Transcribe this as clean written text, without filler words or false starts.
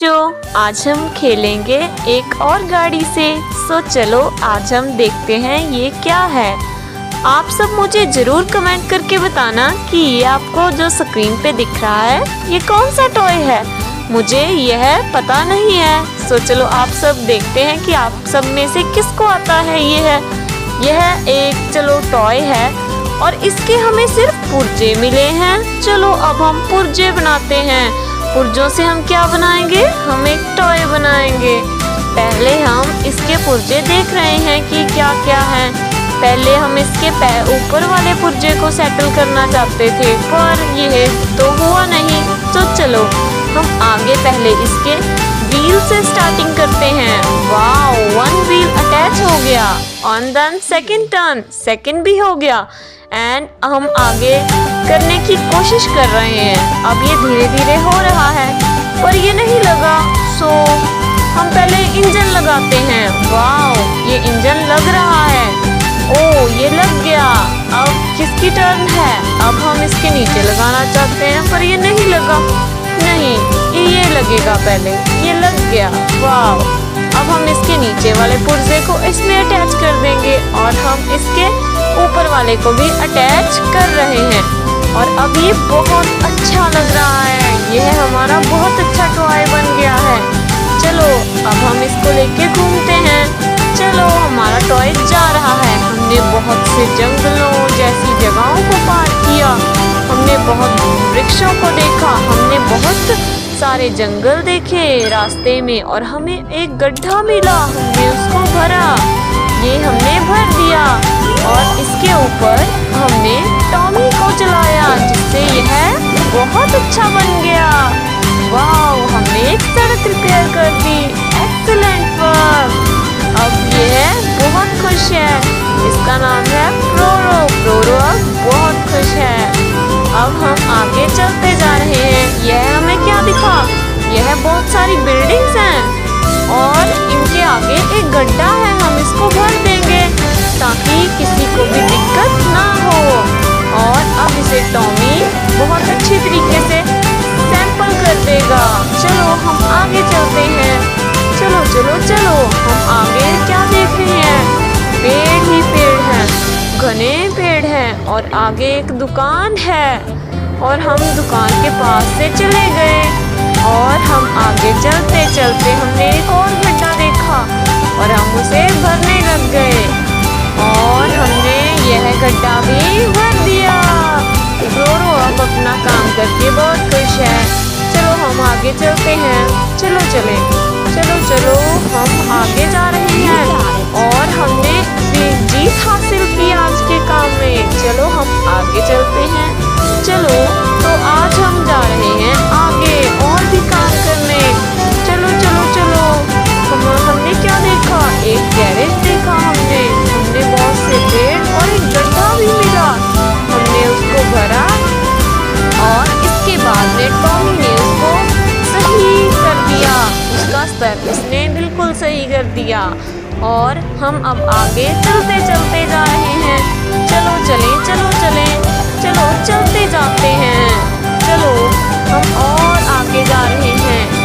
आज हम खेलेंगे एक और गाड़ी से। सो चलो आज हम देखते हैं ये क्या है। आप सब मुझे जरूर कमेंट करके बताना कि ये आपको जो स्क्रीन पे दिख रहा है ये कौन सा टॉय है। मुझे यह पता नहीं है। सो चलो आप सब देखते हैं कि आप सब में से किसको आता है। यह एक चलो टॉय है और इसके हमें सिर्फ पुर्जे मिले हैं। चलो अब हम पुर्जे बनाते हैं। पुर्जों से हम क्या बनाएंगे? हम एक टॉय बनाएंगे। पहले हम इसके पुर्जे देख रहे हैं कि क्या क्या है। पहले हम इसके ऊपर वाले पुर्जे को सेटल करना चाहते थे पर यह तो हुआ नहीं। तो चलो हम आगे पहले इसके व्हील से स्टार्टिंग करते हैं। वाओ, 1 व्हील अटैच हो गया। On then second turn, second भी हो गया एंड हम आगे करने की कोशिश कर रहे हैं। अब ये धीरे धीरे हो रहा है पर ये नहीं लगा। सो हम पहले इंजन लगाते हैं। वाओ, ये इंजन लग रहा है। ओ, ये लग गया। अब किसकी टर्न है? अब हम इसके नीचे लगाना चाहते हैं पर ये नहीं लगा। नहीं, ये लगेगा पहले। ये लग गया। वाओ, अब हम इसके नीचे वाले पुर्जे को इसमें अटैच कर देंगे और हम इसके ऊपर वाले को भी अटैच कर रहे हैं और अब ये बहुत अच्छा लग रहा है। यह हमारा बहुत अच्छा टॉय बन गया है। चलो अब हम इसको लेके घूमते हैं। चलो हमारा टॉय जा रहा है। हमने बहुत से जंगलों जैसी जगहों को पार किया। हमने बहुत वृक्षों को देखा। हमने बहुत सारे जंगल देखे रास्ते में और हमें एक गड्ढा मिला। हमने उसको भरा। ये हमने भर दिया और इसके ऊपर हमने टॉमी को चलाया जिससे यह बहुत अच्छा बन गया। वाओ, हमने एक सड़क रिपेयर कर दी। Excellent work. अब यह बहुत खुश है। इसका नाम है प्रोरो। प्रोरो अब बहुत खुश है। अब हम आगे चलते जा रहे हैं। यह हमें क्या दिखा? यह बहुत सारी बिल्डिंग्स हैं और इनके आगे एक गड्ढा है। हम इसको भर देंगे ताकि किसी को भी दिक्कत ना हो। और अब इसे टॉमी बहुत अच्छी तरीके से सैंपल कर देगा। चलो हम आगे चलते हैं। चलो चलो चलो हम आगे क्या देख रहे हैं? पेड़ ही पेड़ हैं, घने पेड़ हैं और आगे एक दुकान है और हम दुकान के पास से चले गए और हम आगे चलते चलते हमने एक और गड्ढा देखा और हम उसे भरने लग गए और हमने यह गड्ढा भी भर दिया। प्रोरो अब अपना काम करके बहुत खुश है। चलो हम आगे चलते हैं। चलो चले, चलो चलो हम आगे जा रहे हैं और हमने जीत हासिल की आज के काम में। चलो हम आगे चलते हैं। चलो तो आज हम जा रहे हैं आगे और भी काम करने। चलो चलो चलो हमने क्या देखा? एक गैरेज देखा। हमने बहुत से पेड़ और एक गड्ढा भी मिला। हमने उसको भरा और इसके बाद में टॉमी ने उसको सही कर दिया। उसका स्टेप उसने बिल्कुल सही कर दिया और हम अब आगे चलते चलते जा रहे हैं। चलो चले, चलो चले, चलो चलते जाते हैं। चलो हम और आगे जा रहे हैं।